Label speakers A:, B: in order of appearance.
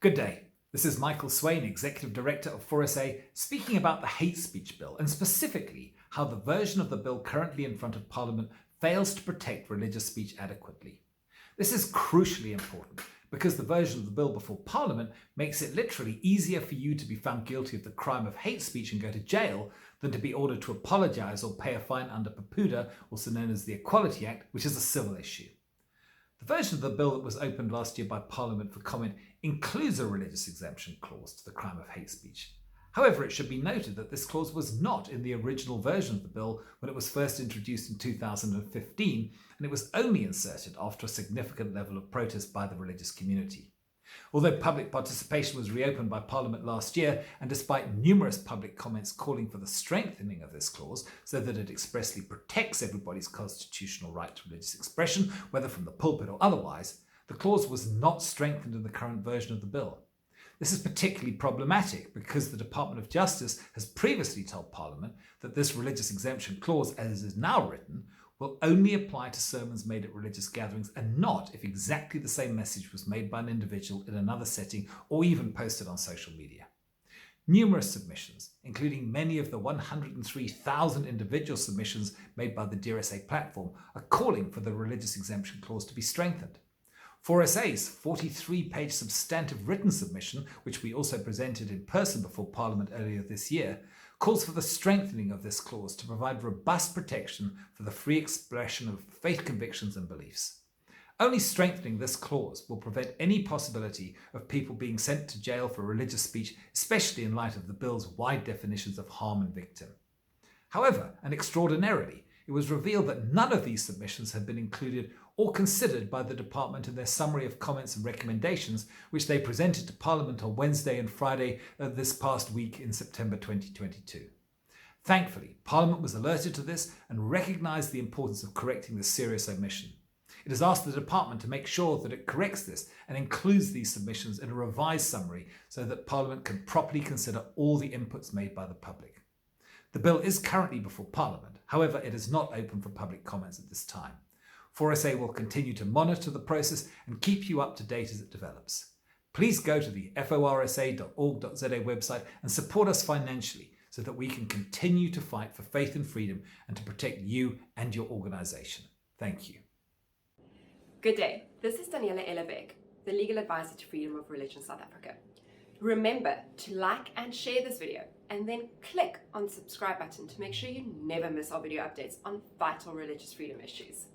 A: Good day. This is Michael Swain, Executive Director of 4SA, speaking about the hate speech bill and specifically how the version of the bill currently in front of Parliament fails to protect religious speech adequately. This is crucially important because the version of the bill before Parliament makes it literally easier for you to be found guilty of the crime of hate speech and go to jail than to be ordered to apologise or pay a fine under PAPUDA, also known as the Equality Act, which is a civil issue. The version of the bill that was opened last year by Parliament for comment includes a religious exemption clause to the crime of hate speech. However, it should be noted that this clause was not in the original version of the bill when it was first introduced in 2015, and it was only inserted after a significant level of protest by the religious community. Although public participation was reopened by Parliament last year, and despite numerous public comments calling for the strengthening of this clause so that it expressly protects everybody's constitutional right to religious expression, whether from the pulpit or otherwise, the clause was not strengthened in the current version of the bill. This is particularly problematic because the Department of Justice has previously told Parliament that this religious exemption clause, as it is now written, will only apply to sermons made at religious gatherings and not if exactly the same message was made by an individual in another setting or even posted on social media. Numerous submissions, including many of the 103,000 individual submissions made by the DRSA platform, are calling for the religious exemption clause to be strengthened. 4SA's 43-page substantive written submission, which we also presented in person before Parliament earlier this year, calls for the strengthening of this clause to provide robust protection for the free expression of faith convictions and beliefs. Only strengthening this clause will prevent any possibility of people being sent to jail for religious speech, especially in light of the bill's wide definitions of harm and victim. However, and extraordinarily, it was revealed that none of these submissions had been included or considered by the department in their summary of comments and recommendations, which they presented to Parliament on Wednesday and Friday this past week in September 2022. Thankfully, Parliament was alerted to this and recognised the importance of correcting this serious omission. It has asked the department to make sure that it corrects this and includes these submissions in a revised summary so that Parliament can properly consider all the inputs made by the public. The bill is currently before Parliament, however, it is not open for public comments at this time. 4SA will continue to monitor the process and keep you up to date as it develops. Please go to the forsa.org.za website and support us financially so that we can continue to fight for faith and freedom and to protect you and your organisation. Thank you.
B: Good day, this is Daniela Ellerbeck, the Legal Advisor to Freedom of Religion South Africa. Remember to like and share this video and then click on the subscribe button to make sure you never miss our video updates on vital religious freedom issues.